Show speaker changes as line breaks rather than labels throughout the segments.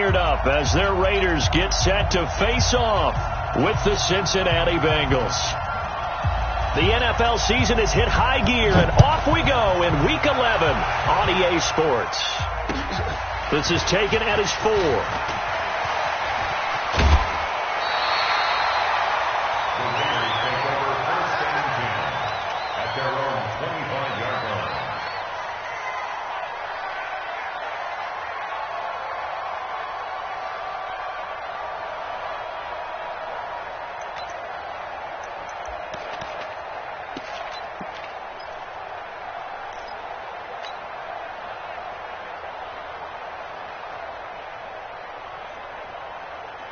fired up as their Raiders get set to face off with the Cincinnati Bengals. The NFL season has hit high gear, and off we go in Week 11 on EA Sports. This is taken at his 4.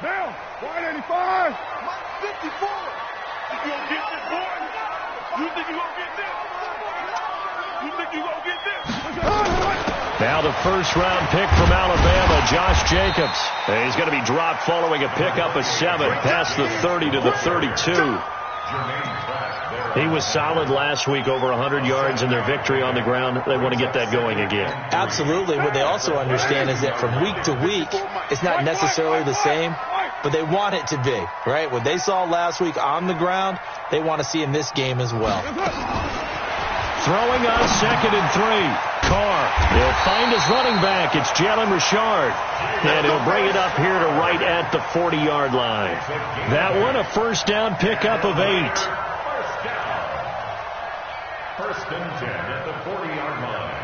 Down, 185, 54. You gonna get this, boy? You think you gonna get this? You think you gonna get this?
Now the first-round pick from Alabama, Josh Jacobs. He's going to be dropped following a pickup of 7 past the 30 to the 32. He was solid last week, over 100 yards in their victory on the ground. They want to get that going again.
Absolutely. What they also understand is that from week to week, it's not necessarily the same, but they want it to be, right? What they saw last week on the ground, they want to see in this game as well.
Throwing on 2nd and 3. Carr, he'll find his running back. It's Jalen Richard. And he'll bring it up here to right at the 40-yard line. That one, a first down pickup of 8.
First and 10 at the 40-yard line.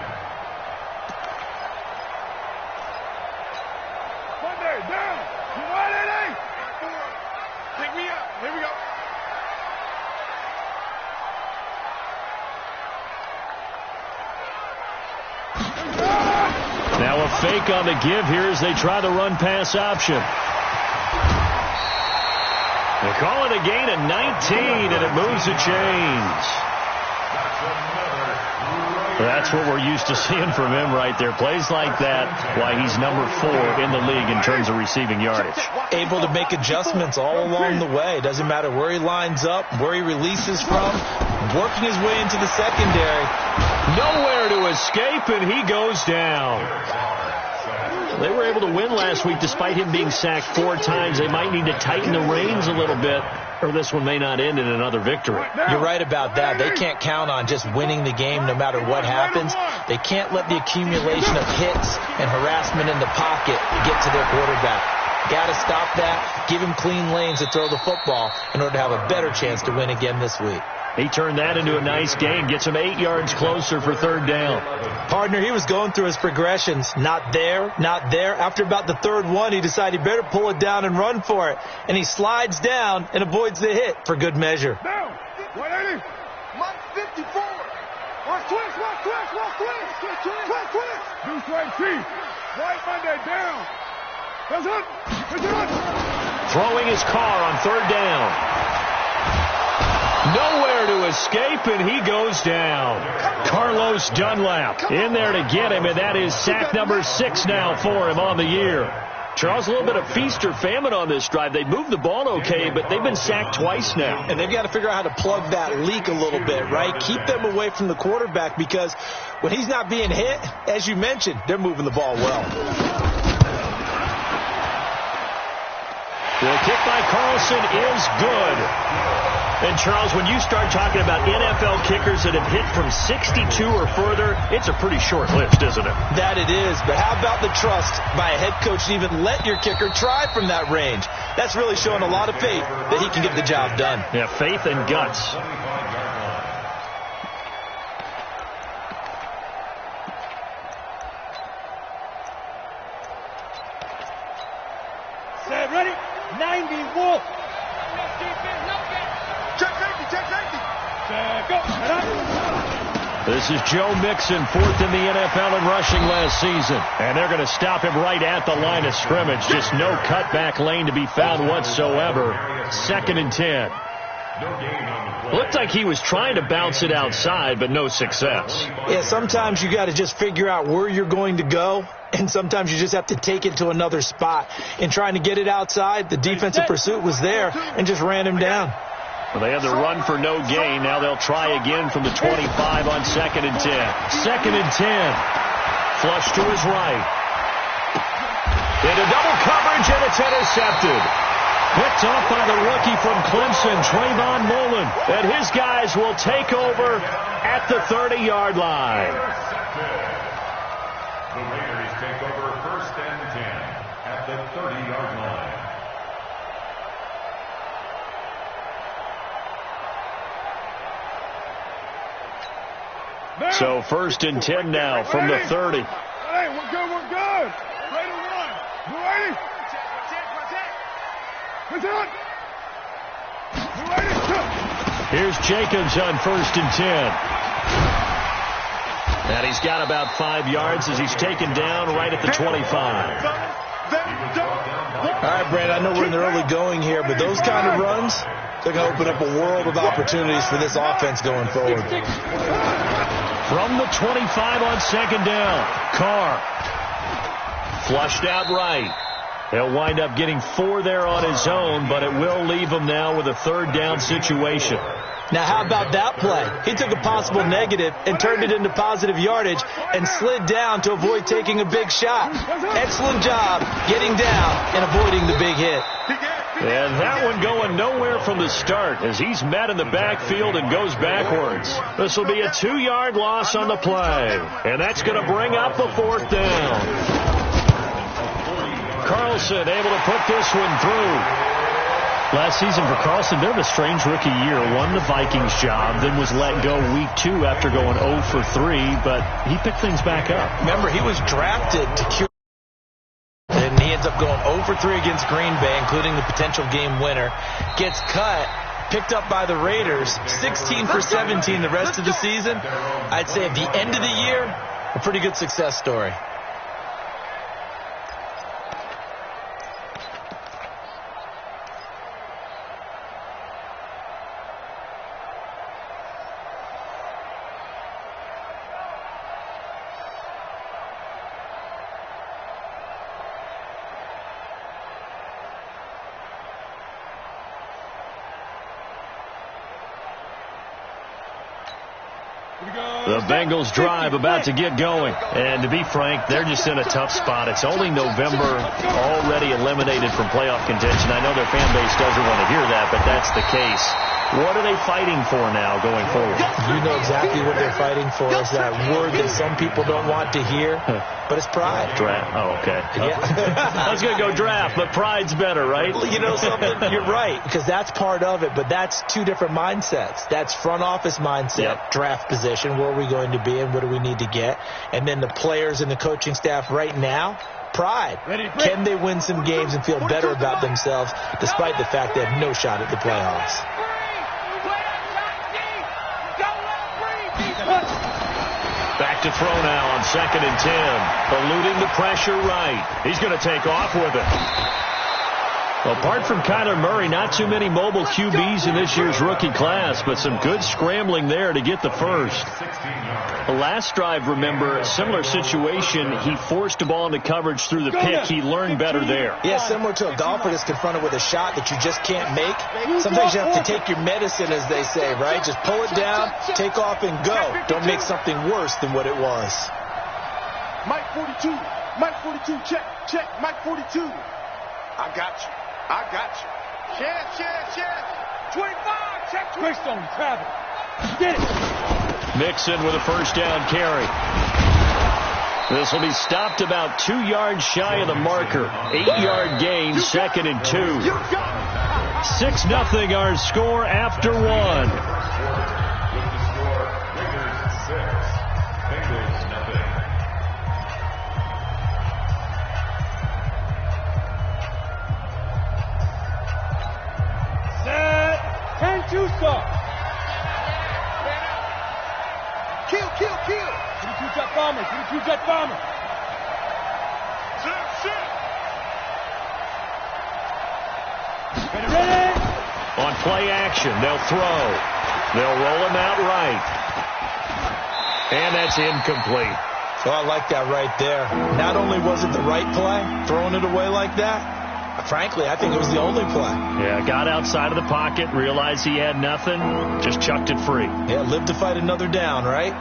Monday, down. 188. Pick me up. Here we go.
Now a fake on the give here as they try the run-pass option. They call it a gain of 19, and it moves the chains. That's what we're used to seeing from him right there. Plays like that, why he's number 4 in the league in terms of receiving yardage.
Able to make adjustments all along the way. Doesn't matter where he lines up, where he releases from, working his way into the secondary.
Nowhere to escape, and he goes down. They were able to win last week despite him being sacked 4 times. They might need to tighten the reins a little bit, or this one may not end in another victory.
You're right about that. They can't count on just winning the game no matter what happens. They can't let the accumulation of hits and harassment in the pocket get to their quarterback. Got to stop that, give him clean lanes to throw the football in order to have a better chance to win again this week.
He turned that into a nice gain, gets him 8 yards closer for 3rd down.
Partner, he was going through his progressions. Not there, not there. After about the 3rd one, he decided he better pull it down and run for it. And he slides down and avoids the hit for good measure.
Down. 180. 154. Watch twist, watch twist, watch twist. Twist, twist. Deuce right, Chief. Right Monday, down. That's it. That's it.
Throwing his car on 3rd down. Nowhere to escape, and he goes down. Carlos Dunlap in there to get him, and that is sack number 6 now for him on the year. Charles, a little bit of feast or famine on this drive. They moved the ball okay, but they've been sacked twice now.
And they've got to figure out how to plug that leak a little bit, right? Keep them away from the quarterback because when he's not being hit, as you mentioned, they're moving the ball well.
The kick by Carlson is good. And, Charles, when you start talking about NFL kickers that have hit from 62 or further, it's a pretty short list, isn't it?
That it is. But how about the trust by a head coach to even let your kicker try from that range? That's really showing a lot of faith that he can get the job done.
Yeah, faith and guts.
Set, ready? 90, Wolf. Check safety, check safety. Check up.
This is Joe Mixon, 4th in the NFL in rushing last season. And they're going to stop him right at the line of scrimmage. Just no cutback lane to be found whatsoever. 2nd and 10. Looked like he was trying to bounce it outside, but no success.
Yeah, sometimes you got to just figure out where you're going to go, and sometimes you just have to take it to another spot. In trying to get it outside, the defensive pursuit was there and just ran him down.
Well, they had the run for no gain. Now they'll try again from the 25 on 2nd and 10. 2nd and 10. Flush to his right. Into double coverage, and it's intercepted. Picked off by the rookie from Clemson, Trayvon Mullen. And his guys will take over at the 30-yard line.
The Raiders take over 1st and 10 at the 30-yard line.
So 1st and 10 now from the 30.
Hey, we're good, we're good. Ready to run. You ready?
Here's Jacobs on 1st and 10. And he's got about 5 yards as he's taken down right at the 25.
All right, Brad, I know we're in the early going here, but those kind of runs, they're going to open up a world of opportunities for this offense going forward.
From the 25 on 2nd down, Carr flushed out right. He'll wind up getting 4 there on his own, but it will leave him now with a 3rd down situation.
Now, how about that play? He took a possible negative and turned it into positive yardage and slid down to avoid taking a big shot. Excellent job getting down and avoiding the big hit.
And that one going nowhere from the start as he's met in the backfield and goes backwards. This will be a 2-yard loss on the play, and that's going to bring up a 4th down. Carlson able to put this one through. Last season for Carlson, bit of a strange rookie year. Won the Vikings job, then was let go week 2 after going 0 for 3, but he picked things back up.
Remember, he was drafted to cure, and he ends up going 0 for 3 against Green Bay, including the potential game winner. Gets cut, picked up by the Raiders, 16 for 17 the rest of the season. I'd say at the end of the year, a pretty good success story.
The Bengals drive about to get going. And to be frank, they're just in a tough spot. It's only November, already eliminated from playoff contention. I know their fan base doesn't want to hear that, but that's the case. What are they fighting for now going forward?
You know exactly what they're fighting for. Is that word that some people don't want to hear, but it's pride.
Draft. Oh, okay.
Yeah.
I was going to go draft, but pride's better, right?
Well, you know something? You're right, because that's part of it, but that's 2 different mindsets. That's front office mindset, draft position, where are we going to be and what do we need to get? And then the players and the coaching staff right now, pride. Can they win some games and feel better about themselves despite the fact they have no shot at the playoffs?
Back to throw now on 2nd and 10. Eluding the pressure right. He's going to take off with it. Apart from Kyler Murray, not too many mobile QBs in this year's rookie class, but some good scrambling there to get the first. The last drive, remember, a similar situation. He forced the ball into coverage through the pick. He learned better there.
Yeah, similar to a golfer that's confronted with a shot that you just can't make. Sometimes you have to take your medicine, as they say, right? Just pull it down, take off, and go. Don't make something worse than what it was.
Mike 42. Mike 42. Check. Mike 42. I got you. Check. 25. Check. Twist on Travis. Get it.
Mixon with a 1st down carry. This will be stopped about 2 yards shy of the marker. 8-yard gain, 2nd and 2. 6-0 our score after 1.
With the score, Raiders 6, Bengals nothing.
Set. 10-2 Kill. 22 jet bomber. Sit. Ready.
On play action, they'll throw. They'll roll him out right. And that's incomplete.
So I like that right there. Not only was it the right play, throwing it away like that, frankly, I think it was the only play.
Yeah, got outside of the pocket, realized he had nothing, just chucked it free.
Yeah, lived to fight another down, right?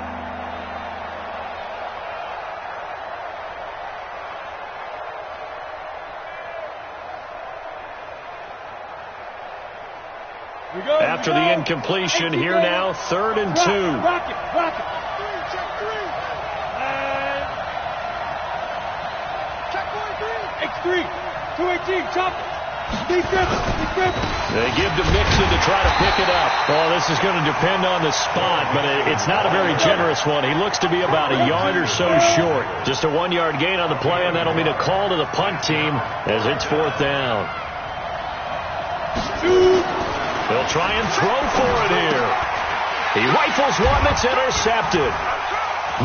After the incompletion, here now, 3rd and 2.
Rock it. Check 3. X3. 218. Chop it.
They give to Mixon to try to pick it up. Well, this is going to depend on the spot, but it's not a very generous one. He looks to be about a yard or so short. Just a 1-yard gain on the play, and that'll mean a call to the punt team as it's 4th down. They'll try and throw for it here. He rifles one that's intercepted.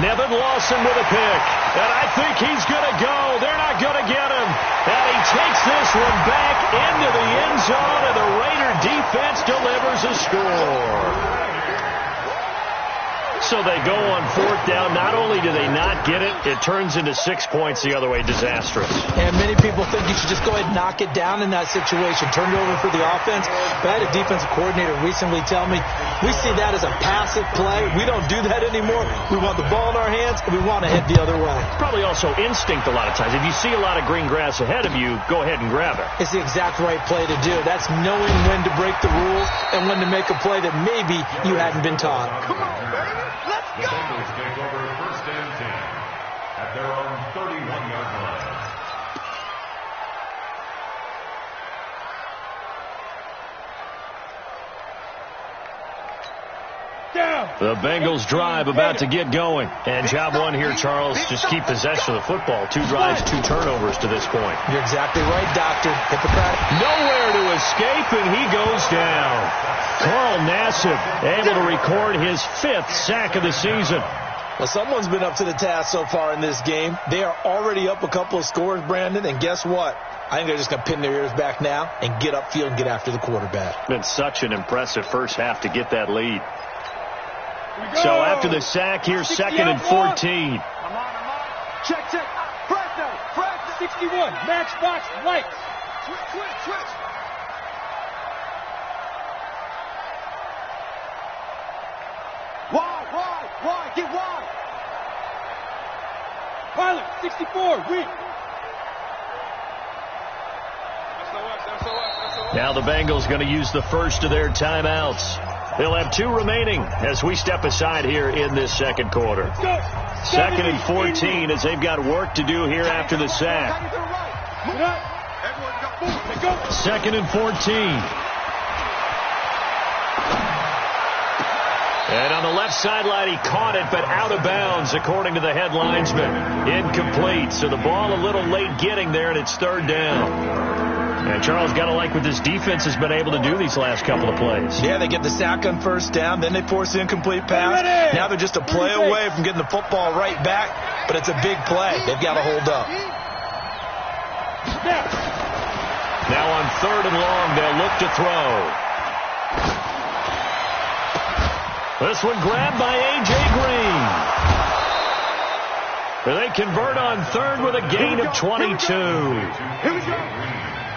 Nevin Lawson with a pick. And I think he's going to go. They're not going to get him. And he takes this one back into the end zone, and the Raider defense delivers a score. So they go on 4th down. Not only do they not get it, it turns into 6 points the other way. Disastrous.
And many people think you should just go ahead and knock it down in that situation. Turn it over for the offense. But I had a defensive coordinator recently tell me, we see that as a passive play. We don't do that anymore. We want the ball in our hands, and we want to head the other way.
Probably also instinct a lot of times. If you see a lot of green grass ahead of you, go ahead and grab it.
It's the exact right play to do. That's knowing when to break the rules and when to make a play that maybe you hadn't been taught.
Come on, baby. Let's
The
go.
Bengals take over 1st and 10 at their own 31-yard line.
The Bengals drive about to get going. And job one here, Charles, just keep possession of the football. 2 drives, 2 turnovers to this point.
You're exactly right, Doctor. Hippocratic.
Nowhere to escape, and he goes down. Carl Nassib able to record his 5th sack of the season.
Well, someone's been up to the task so far in this game. They are already up a couple of scores, Brandon, and guess what? I think they're just going to pin their ears back now and get upfield and get after the quarterback.
Been such an impressive first half to get that lead. So after the sack, here's 2nd and 14.
I'm on. Check. Press. 61. Matchbox right. Switch. Wide. Get wide. Pilot, 64. Weak.
Now the Bengals going to use the first of their timeouts. They'll have 2 remaining as we step aside here in this 2nd quarter. 2nd and 14 as they've got work to do here after the sack. 2nd and 14. And on the left sideline, he caught it, but out of bounds, according to the head linesman. Incomplete. So the ball a little late getting there, and it's 3rd down. And Charles, got to like what this defense has been able to do these last couple of plays.
Yeah, they get the sack on 1st down, then they force the incomplete pass. Now they're just a play away from getting the football right back, but it's a big play. They've got to hold up.
Now on 3rd and long, they'll look to throw. This one grabbed by A.J. Green. They convert on 3rd with a gain of 22.
Here we go.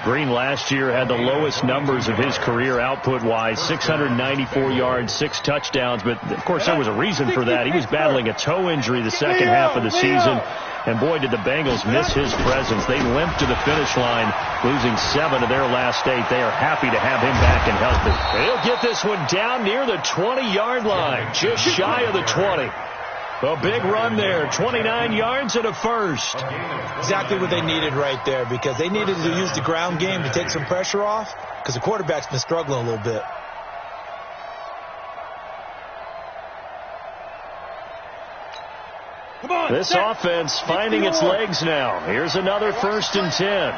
Green last year had the lowest numbers of his career output-wise, 694 yards, 6 touchdowns. But, of course, there was a reason for that. He was battling a toe injury the second half of the season. And, boy, did the Bengals miss his presence. They limped to the finish line, losing 7 of their last 8. They are happy to have him back and healthy. He'll get this one down near the 20-yard line, just shy of the 20. A big run there, 29 yards and a first.
Exactly what they needed right there, because they needed to use the ground game to take some pressure off, because the quarterback's been struggling a little bit.
Come on.
This offense finding its legs now. Here's another 1st and 10.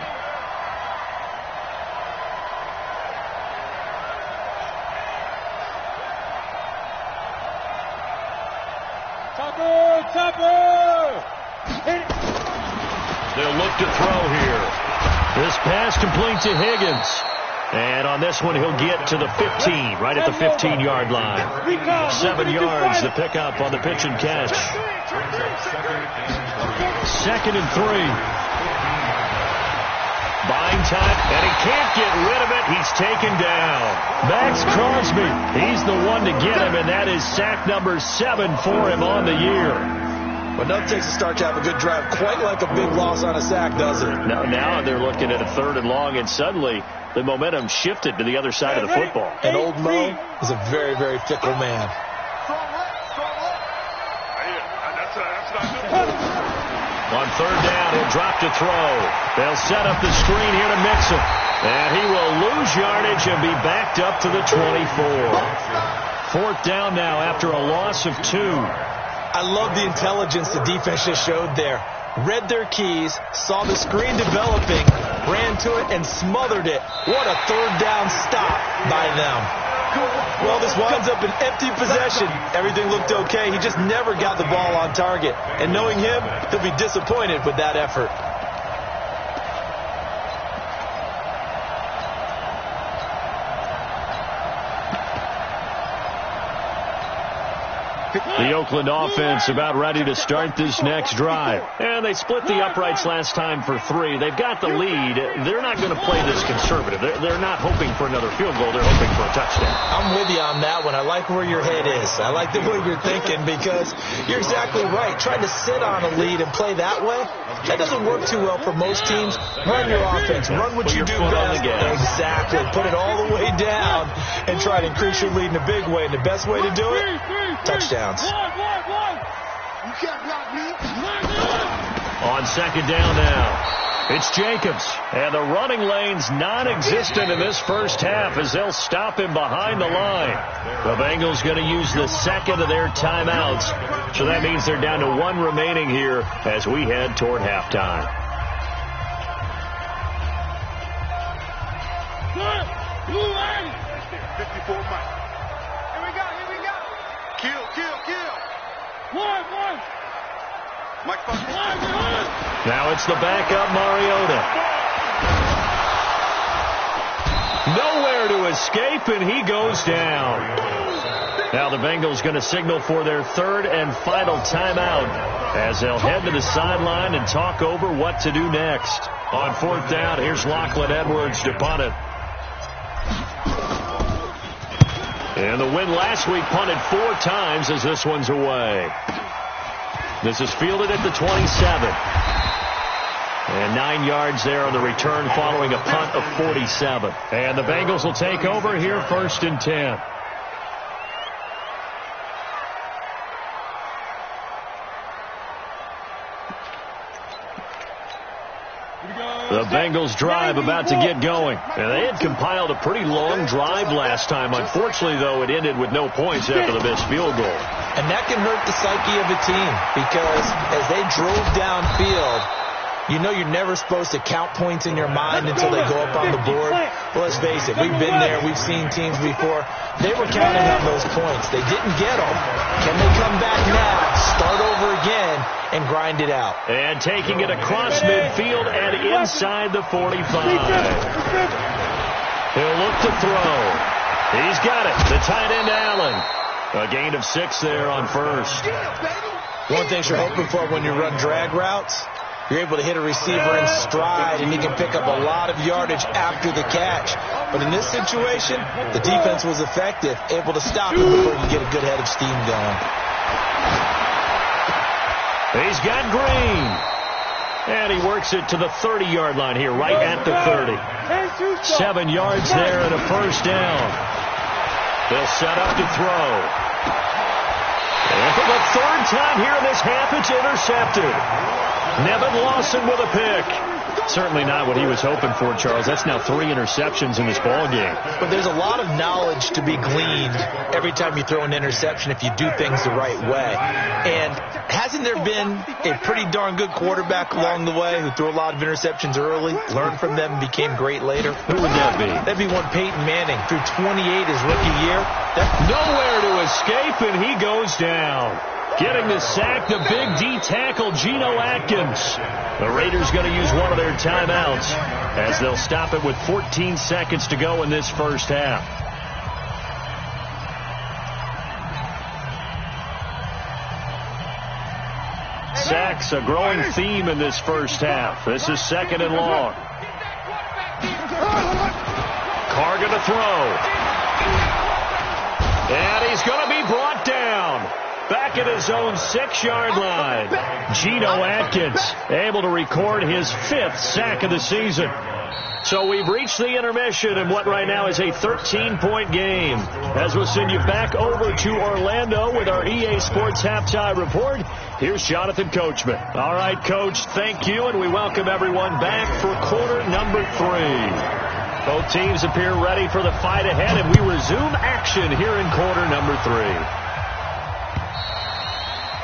Topper!
They'll look to throw here. This pass complete to Higgins. And on this one, he'll get to the 15, right at the 15-yard line. 7 yards to pick up on the pitch and catch. 2nd and 3. Buying time, and he can't get rid of it. He's taken down. Max Crosby, he's the one to get him, and that is sack number 7 for him on the year.
But nothing takes a start to have a good drive, quite like a big loss on a sack, does it?
Now they're looking at a 3rd and long, and suddenly the momentum shifted to the other side of the football.
And old Mo is a very, very fickle man.
On 3rd down, he'll drop to throw. They'll set up the screen here to mix him. And he will lose yardage and be backed up to the 24. 4th down now after a loss of 2.
I love the intelligence the defense just showed there. Read their keys, saw the screen developing, ran to it, and smothered it. What a 3rd down stop by them. Well, this winds up an empty possession. Everything looked okay. He just never got the ball on target. And knowing him, he'll be disappointed with that effort.
The Oakland offense about ready to start this next drive. And they split the uprights last time for 3. They've got the lead. They're not going to play this conservative. They're not hoping for another field goal. They're hoping for a touchdown.
I'm with you on that one. I like where your head is. I like the way you're thinking because you're exactly right. Trying to sit on a lead and play that way, that doesn't work too well for most teams. Run your offense. Run what you do best. Exactly. Put it all the way down and try to increase your lead in a big way. And the best way to do it, touchdowns.
You can't block me.
On 2nd down now, it's Jacobs. And the running lane's non-existent in this first half as they'll stop him behind the line. The Bengals going to use the 2nd of their timeouts. So that means they're down to 1 remaining here as we head toward halftime.
Blue line. 54 miles. Here we go. Kill. One. Mike,
now it's the backup Mariota. Nowhere to escape, and he goes down. Now the Bengals going to signal for their 3rd and final timeout as they'll head to the sideline and talk over what to do next. On 4th down, here's Lachlan Edwards to punt it. And the win last week punted 4 times as this one's away. This is fielded at the 27. And 9 yards there on the return following a punt of 47. And the Bengals will take over here 1st and 10. The Bengals drive about to get going. And they had compiled a pretty long drive last time. Unfortunately, though, it ended with no points after the missed field goal.
And that can hurt the psyche of a team because as they drove downfield, you know you're never supposed to count points in your mind until they go up on the board. Well, let's face it, we've been there. We've seen teams before. They were counting on those points. They didn't get them. Can they come back now, start over again, and grind it out?
And taking it across midfield and inside the 45. He'll look to throw. He's got it. The tight end, Allen. A gain of 6 there on 1st.
One thing you're hoping for when you run drag routes, you're able to hit a receiver in stride, and he can pick up a lot of yardage after the catch. But in this situation, the defense was effective, able to stop him before you get a good head of steam going.
He's got Green. And he works it to the 30-yard line here, right at the 30. 7 yards there and a 1st down. They'll set up to throw. And for the 3rd time here in this half, it's intercepted. Nevin Lawson with a pick. Certainly not what he was hoping for, Charles. That's now 3 interceptions in this ball game.
But there's a lot of knowledge to be gleaned every time you throw an interception if you do things the right way. And hasn't there been a pretty darn good quarterback along the way who threw a lot of interceptions early, learned from them, and became great later?
Who would that be?
That'd be one Peyton Manning. Threw 28 his rookie year.
Nowhere to escape, and he goes down. Getting the sack, the big D tackle, Geno Atkins. The Raiders going to use one of their timeouts as they'll stop it with 14 seconds to go in this first half. Sacks, a growing theme in this first half. This is 2nd and long. Carr going to throw. And he's going to be brought down. back at his own 6-yard line. Geno Atkins able to record his 5th sack of the season. So we've reached the intermission in what right now is a 13-point game. As we'll send you back over to Orlando with our EA Sports Halftime Report, here's Jonathan Coachman. All right, Coach, thank you, and we welcome everyone back for quarter number 3. Both teams appear ready for the fight ahead, and we resume action here in quarter number 3.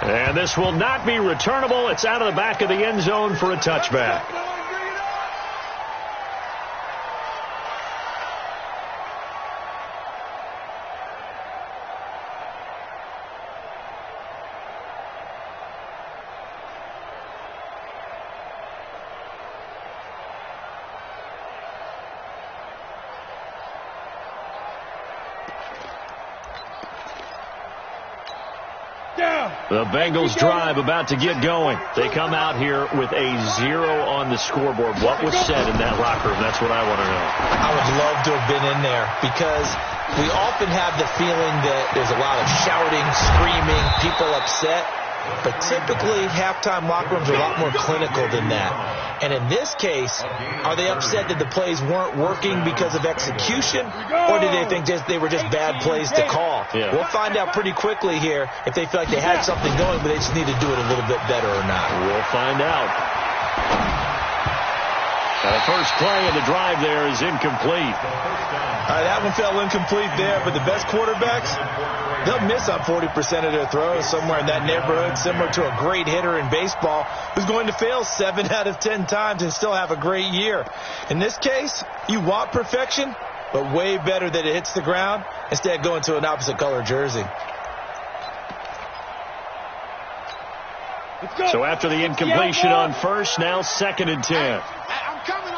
And this will not be returnable. It's out of the back of the end zone for a touchback. The Bengals drive about to get going. They come out here with a 0 on the scoreboard. What was said in that locker room? That's what I want to know.
I would love to have been in there because we often have the feeling that there's a lot of shouting, screaming, people upset. But typically, halftime locker rooms are a lot more clinical than that. And in this case, are they upset that the plays weren't working because of execution? Or do they think they were just bad plays to call?
Yeah.
We'll find out pretty quickly here if they feel like they had something going, but they just need to do it a little bit better or not.
We'll find out. The first play of the drive there is incomplete.
All right, that one fell incomplete there, but the best quarterbacks, they'll miss on 40% of their throws somewhere in that neighborhood, similar to a great hitter in baseball who's going to fail 7 out of 10 times and still have a great year. In this case, you want perfection, but way better that it hits the ground instead of going to an opposite color jersey.
So after the incompletion on first, now 2nd and 10.
I'm coming.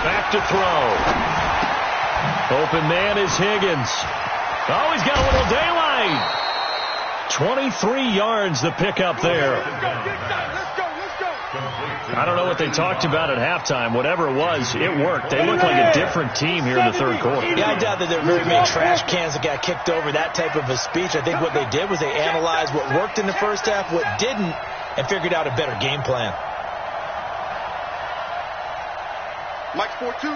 Back to throw. Open man is Higgins. Oh, he's got a little daylight. 23 yards the pickup there.
Let's go.
I don't know what they talked about at halftime. Whatever it was, it worked. They look like a different team here in the third quarter.
Yeah, I doubt that there are very many trash cans that got kicked over, that type of a speech. I think what they did was they analyzed what worked in the first half, what didn't, and figured out a better game plan.
Mike's 4-2.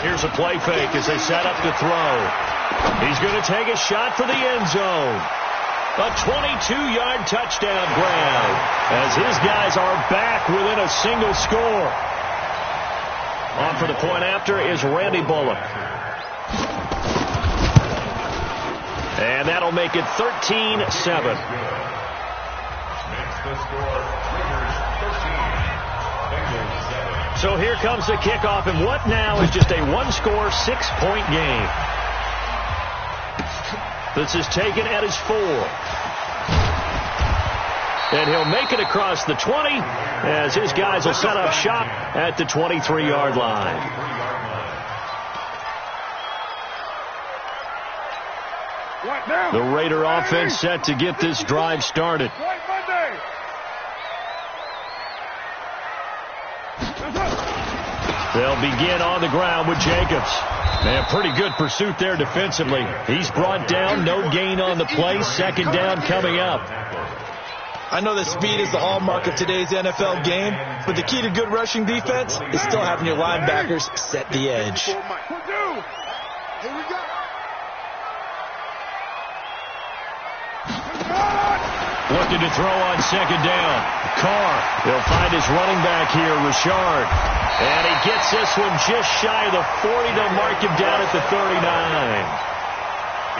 Here's a play fake as they set up to throw. He's going to take a shot for the end zone. A 22-yard touchdown grab as his guys are back within a single score. On for the point after is Randy Bullock. And that'll make it 13-7. So here comes the kickoff, and what now is just a one-score, 6-point game. This is taken at his 4. And he'll make it across the 20 as his guys will set up shop at the 23-yard line. The Raider offense set to get this drive started. They'll begin on the ground with Jacobs. Man, pretty good pursuit there defensively. He's brought down, no gain on the play. 2nd down coming up.
I know that speed is the hallmark of today's NFL game, but the key to good rushing defense is still having your linebackers set the edge.
Here we go.
Looking to throw on 2nd down. Carr, they'll find his running back here, Richard. And he gets this one just shy of the 40. They'll mark him down at the 39.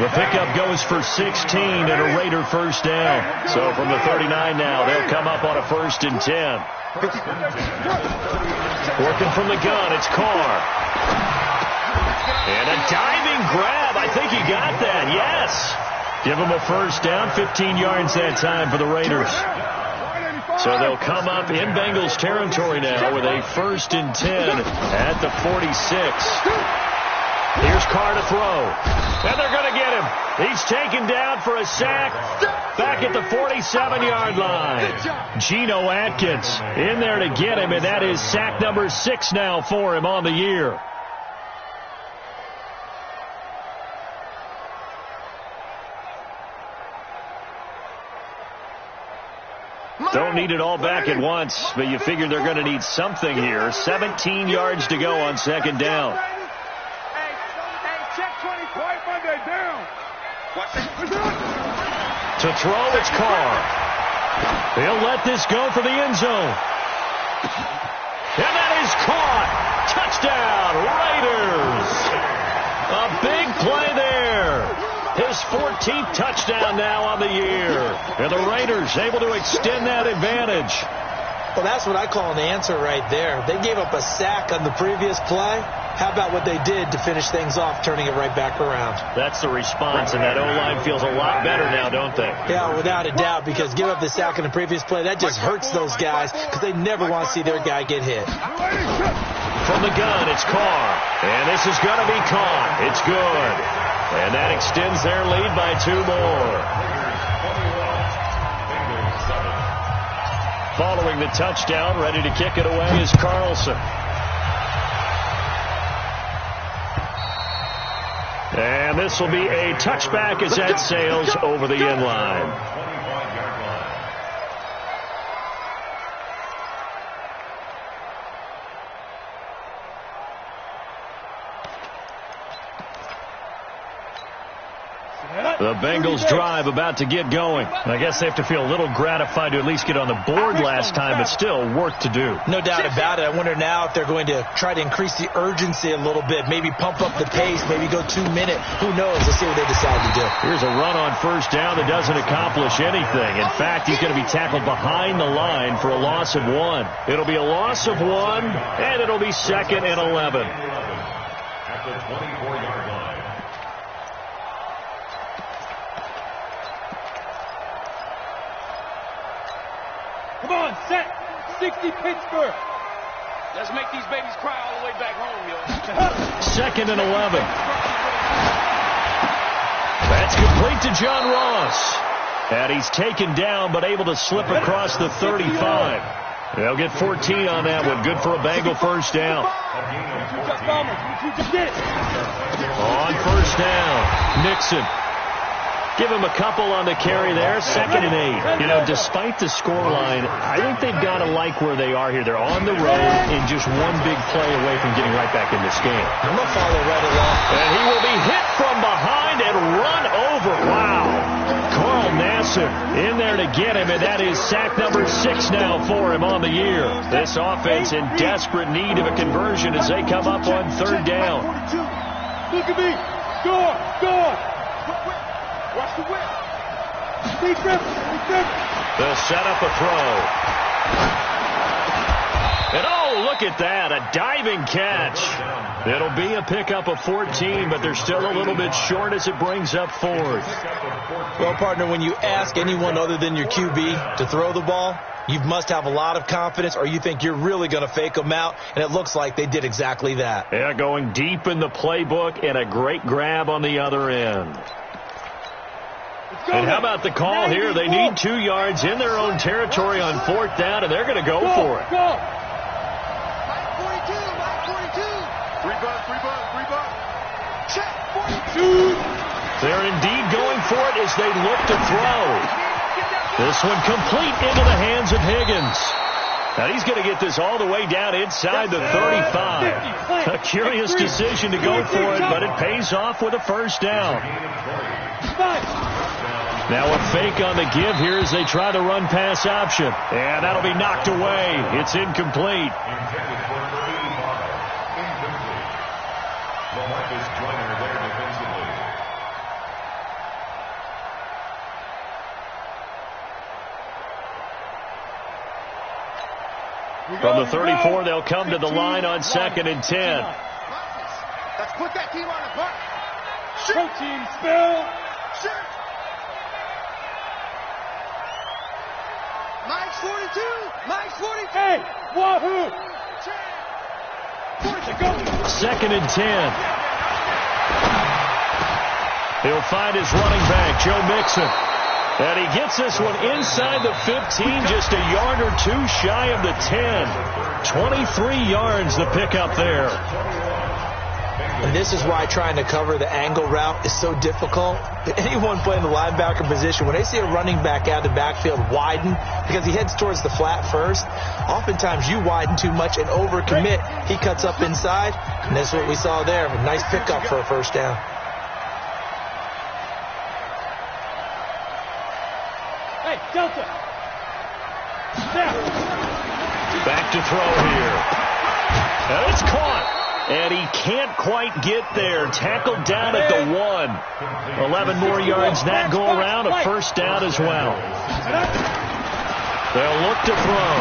The pickup goes for 16 and a Raider first down. So from the 39 now, they'll come up on a 1st and 10. Working from the gun, it's Carr. And a diving grab. I think he got that, yes. Give him a first down, 15 yards that time for the Raiders. So they'll come up in Bengals territory now with a 1st and 10 at the 46. Here's Carr to throw. And they're going to get him. He's taken down for a sack back at the 47-yard line. Geno Atkins in there to get him, and that is sack number 6 now for him on the year. Don't need it all back at once, but you figure they're going to need something here. 17 yards to go on second down. To throw, it's Carr. He'll let this go for the end zone. And that is caught. Touchdown, Raiders. A big play there. His 14th touchdown now on the year. And the Raiders able to extend that advantage.
Well, that's what I call an answer right there. They gave up a sack on the previous play. How about what they did to finish things off, turning it right back around?
That's the response, and that O-line feels a lot better now, don't they?
Yeah, without a doubt, because give up the sack in the previous play, that just hurts those guys because they never want to see their guy get hit.
From the gun, it's Carr. And this is going to be caught. It's good. And that extends their lead by 2 more. Following the touchdown, ready to kick it away is Carlson. And this will be a touchback as that sails over the end line. The Bengals drive about to get going. I guess they have to feel a little gratified to at least get on the board last time, but still work to do.
No doubt about it. I wonder now if they're going to try to increase the urgency a little bit, maybe pump up the pace, maybe go 2 minute. Who knows? Let's see what they decide to do.
Here's a run on first down that doesn't accomplish anything. In fact, he's going to be tackled behind the line for a loss of 1. It'll be a loss of 1, and it'll be 2nd and 11.
At the 24-yard line.
Come on, set. 60 Pittsburgh.
Let's make these babies cry all the way back home, yo.
2nd and 11. That's complete to John Ross. And he's taken down, but able to slip across the 35. They'll get 14 on that one. Good for a Bengal first down. On first down, Nixon. Give him a couple on the carry there. 2nd and 8. You know, despite the scoreline, I think they've got to like where they are here. They're on the road and just one big play away from getting right back in this game.
I'm going to follow right along.
And he will be hit from behind and run over. Wow. Carl Nassib in there to get him, and that is sack number 6 now for him on the year. This offense in desperate need of a conversion as they come up on 3rd down.
Look at me. Score. Watch the whip.
They'll set up a throw. And oh, look at that. A diving catch. It'll be a pickup of 14, but they're still a little bit short as it brings up 4th.
Well, partner, when you ask anyone other than your QB to throw the ball, you must have a lot of confidence, or you think you're really going to fake them out, and it looks like they did exactly that.
Yeah, going deep in the playbook and a great grab on the other end. And how about the call here? They need 2 yards in their own territory on 4th down, and they're going to go for it.
Go.
42. Free buck. Check.
42.
They're indeed going for it as they look to throw. This one complete into the hands of Higgins. Now he's going to get this all the way down inside the 35. A curious decision to go for it, but it pays off with a first down. Now a fake on the give here as they try the run-pass option. And that'll be knocked away. It's incomplete.
Intended for 35. Incomplete. LaMarcus Joyner there defensively.
From the 34, they'll come to the line on 2nd and 10.
Let's put that team on the butt.
Protein spill.
Shoot. Mike's 42. Mike's 42.
Hey, wahoo.
2nd and 10. He'll find his running back, Joe Mixon. And he gets this one inside the 15, just a yard or two shy of the 10. 23 yards the pickup there.
And this is why trying to cover the angle route is so difficult. Anyone playing the linebacker position, when they see a running back out of the backfield widen, because he heads towards the flat first, oftentimes you widen too much and overcommit. He cuts up inside, and that's what we saw there. A nice pickup for a first down.
Hey, Delta.
Back to throw here. And it's caught. And he can't quite get there. Tackled down at the 1. 11 more yards that go around. A first down as well. They'll look to throw.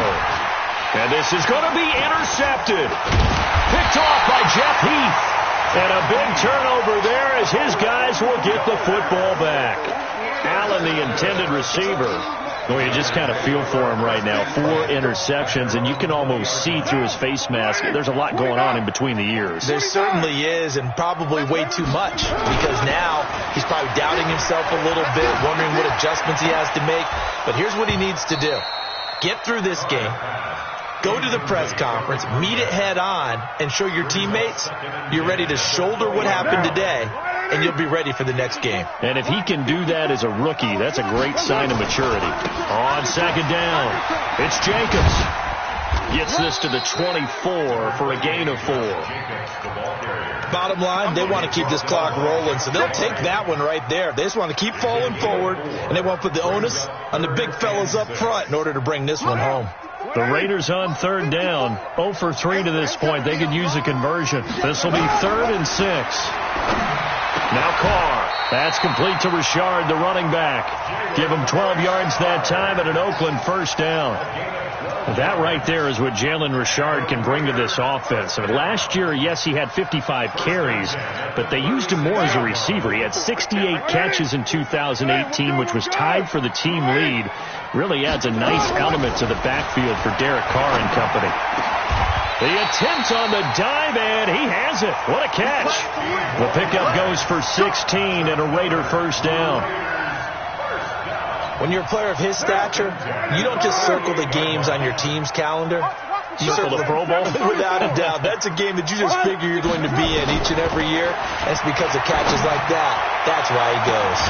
And this is going to be intercepted. Picked off by Jeff Heath. And a big turnover there as his guys will get the football back. Allen, the intended receiver. Well, you just kind of feel for him right now. 4 interceptions, and you can almost see through his face mask. There's a lot going on in between the ears.
There certainly is, and probably way too much, because now he's probably doubting himself a little bit, wondering what adjustments he has to make. But here's what he needs to do. Get through this game. Go to the press conference, meet it head on, and show your teammates you're ready to shoulder what happened today, and you'll be ready for the next game.
And if he can do that as a rookie, that's a great sign of maturity. On second down, it's Jacobs. Gets this to the 24 for a gain of 4.
Bottom line, they want to keep this clock rolling, so they'll take that one right there. They just want to keep falling forward, and they want to put the onus on the big fellas up front in order to bring this one home.
The Raiders on third down, 0 for 3 to this point. They could use a conversion. This will be 3rd and 6. Now Carr. That's complete to Richard, the running back. Give him 12 yards that time and an Oakland first down. That right there is what Jalen Richard can bring to this offense. I mean, last year, yes, he had 55 carries, but they used him more as a receiver. He had 68 catches in 2018, which was tied for the team lead. Really adds a nice element to the backfield for Derek Carr and company. The attempt on the dive, and he has it. What a catch. The pickup goes for 16 and a Raider first down.
When you're a player of his stature, you don't just circle the games on your team's calendar. You circle
the Pro Bowl?
Without a doubt. That's a game that you just figure you're going to be in each and every year. That's because of catches like that. That's why he goes.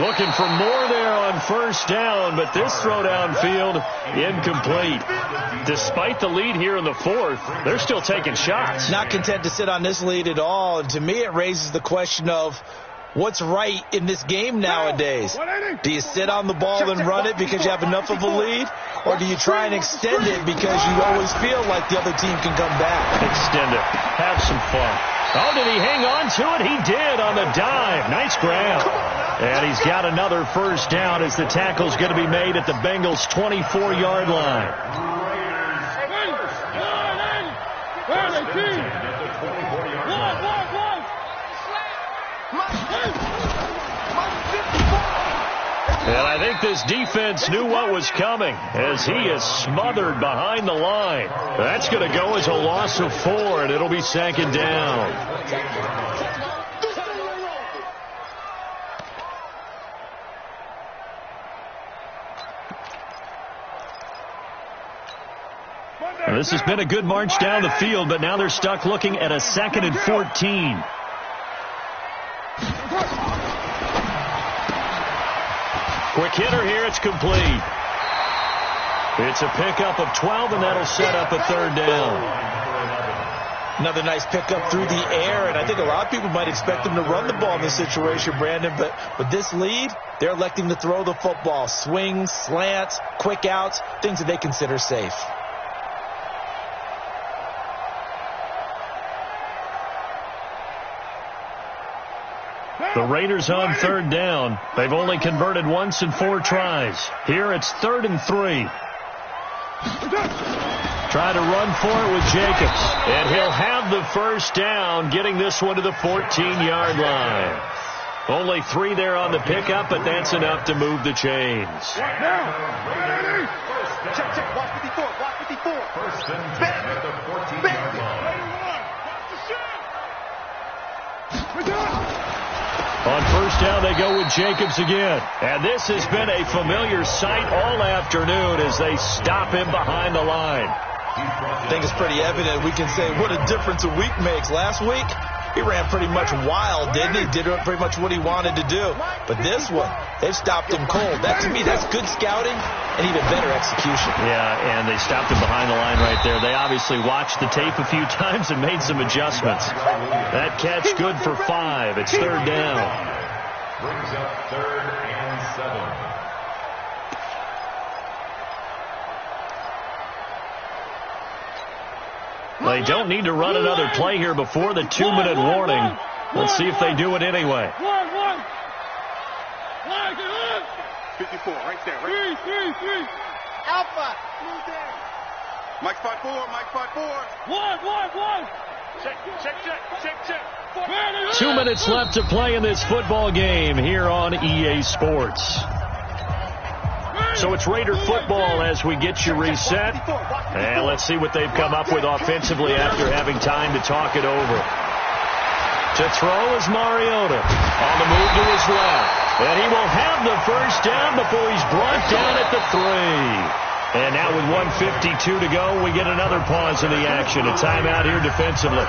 Looking for more there on first down, but this throw downfield incomplete. Despite the lead here in the 4th, they're still taking shots.
Not content to sit on this lead at all. And to me, it raises the question of what's right in this game nowadays. Do you sit on the ball and run it because you have enough of a lead? Or do you try and extend it because you always feel like the other team can come back?
Extend it. Have some fun. Oh, did he hang on to it? He did on the dive. Nice grab. And he's got another first down as the tackle's going to be made at the Bengals' 24-yard line. And I think this defense knew what was coming as he is smothered behind the line. That's going to go as a loss of 4, and it'll be 2nd down. Well, this has been a good march down the field, but now they're stuck looking at a 2nd and 14. Quick hitter here, it's complete. It's a pickup of 12, and that'll set up a 3rd down.
Another nice pickup through the air, and I think a lot of people might expect them to run the ball in this situation, Brandon, but with this lead, they're electing to throw the football. Swings, slants, quick outs, things that they consider safe.
The Raiders on 3rd down. They've only converted once in 4 tries. Here it's 3rd and 3. Try to run for it with Jacobs. And he'll have the first down, getting this one to the 14-yard line. Only 3 there on the pickup, but that's enough to move the chains.
Check, watch 54, watch 54.
First and 10 at the 14-yard line.
On first down, they go with Jacobs again. And this has been a familiar sight all afternoon as they stop him behind the line.
I think it's pretty evident. We can say what a difference a week makes. Last week, he ran pretty much wild, didn't he? Did pretty much what he wanted to do. But this one, they've stopped him cold. That, to me, that's good scouting and even better execution.
Yeah, and they stopped him behind the line right there. They obviously watched the tape a few times and made some adjustments. That catch good for 5. It's third down.
Brings up 3rd and 7.
They don't need to run another play here before the 2-minute warning. Let's see if they do it anyway.
54, right there. Three. Alpha. Mike 5-4, Mike 5-4. One. Check.
2 minutes left to play in this football game here on EA Sports. So it's Raider football as we get you reset. And let's see what they've come up with offensively after having time to talk it over. To throw is Mariota. On the move to his left. And he will have the first down before he's brought down at the 3. And now with 1:52 to go, we get another pause in the action. A timeout here defensively.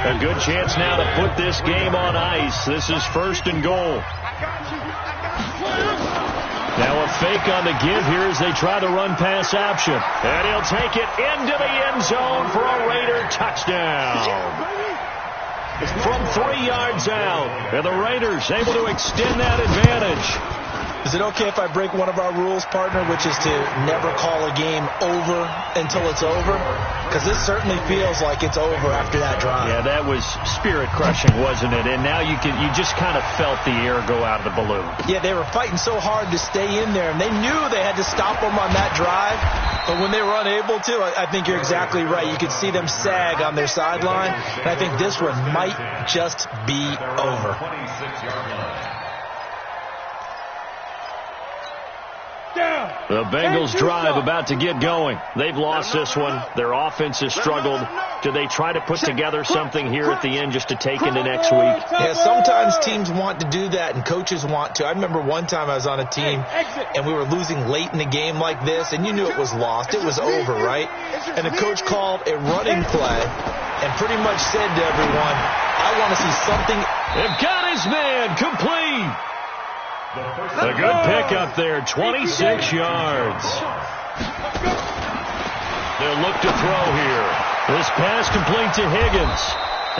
A good chance now to put this game on ice. This is 1st and goal. Now a fake on the give here as they try to run pass option. And he'll take it into the end zone for a Raider touchdown. From 3 yards out. And the Raiders able to extend that advantage.
Is it okay if I break one of our rules, partner, which is to never call a game over until it's over? Because this certainly feels like it's over after that drive.
Yeah, that was spirit-crushing, wasn't it? And now you just kind of felt the air go out of the balloon.
Yeah, they were fighting so hard to stay in there, and they knew they had to stop them on that drive. But when they were unable to, I think you're exactly right. You could see them sag on their sideline, and I think this one might just be over.
26-yard line.
The Bengals drive about to get going. They've lost this one. Their offense has struggled. Do they try to put together something here at the end just to take into next week?
Yeah, sometimes teams want to do that and coaches want to. I remember one time I was on a team and we were losing late in the game like this, and you knew it was lost. It was over, right? And the coach called a running play and pretty much said to everyone, I want to see something.
They've got his man complete. A good pickup there, 26 yards. They'll look to throw here. This pass complete to Higgins.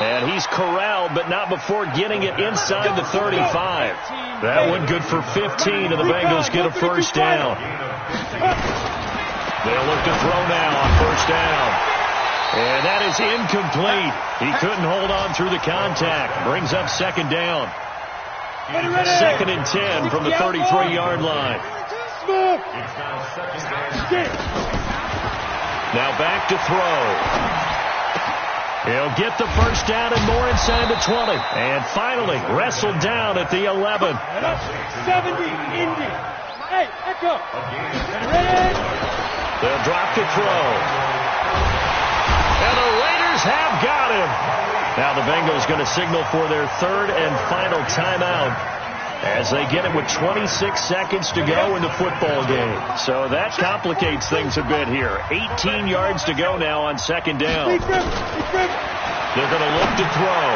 And he's corralled, but not before getting it inside the 35. That one good for 15, and the Bengals get a first down. They'll look to throw now on first down. And that is incomplete. He couldn't hold on through the contact. Brings up 2nd down. 2nd and 10 from the 33-yard line. Now back to throw. He'll get the first down and more inside the 20. And finally wrestled down at the 11.
70, Indy. Hey, echo.
They'll drop to throw. And the Raiders have got him. Now the Bengals going to signal for their 3rd and final timeout as they get it with 26 seconds to go in the football game. So that complicates things a bit here. 18 yards to go now on 2nd down. They're going to look to throw.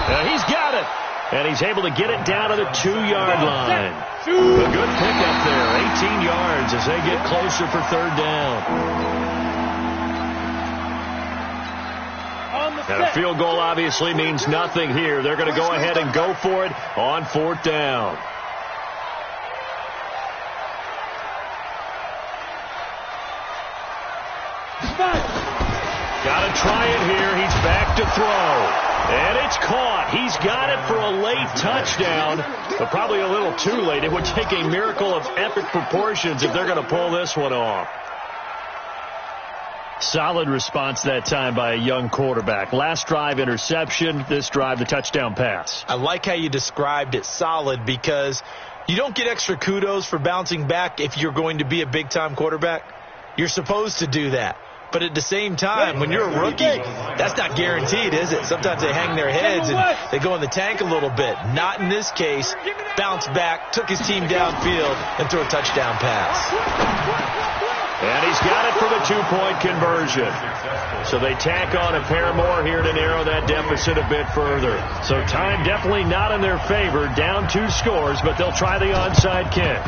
Now he's got it. And he's able to get it down to the 2-yard line. A good pickup there. 18 yards as they get closer for 3rd down. And a field goal obviously means nothing here. They're going to go ahead and go for it on 4th down. Got to try it here. He's back to throw. And it's caught. He's got it for a late touchdown, but probably a little too late. It would take a miracle of epic proportions if they're going to pull this one off. Solid response that time by a young quarterback. Last drive, interception. This drive, the touchdown pass.
I like how you described it, solid, because you don't get extra kudos for bouncing back if you're going to be a big-time quarterback. You're supposed to do that. But at the same time, when you're a rookie, that's not guaranteed, is it? Sometimes they hang their heads and they go in the tank a little bit. Not in this case. Bounced back, took his team downfield, and threw a touchdown pass.
And he's got it for the two-point conversion. So they tack on a pair more here to narrow that deficit a bit further. So time definitely not in their favor. Down 2 scores, but they'll try the onside kick.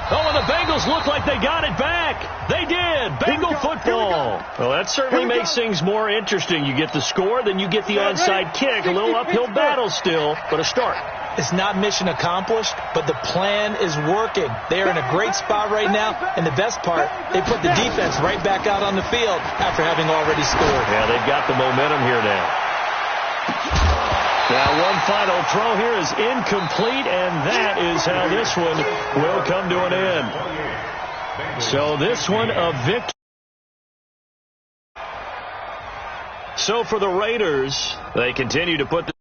Oh, and the Bengals look like they got it back. They did. Bengal football. Well, that certainly makes things more interesting. You get the score, then you get the onside kick. A little uphill battle still, but a start.
It's not mission accomplished, but the plan is working. They are in a great spot right now, and the best part, they put the defense right back out on the field after having already scored.
Yeah, they've got the momentum here now. Now, one final throw here is incomplete, and that is how this one will come to an end. So this one a victory. So for the Raiders, they continue to put the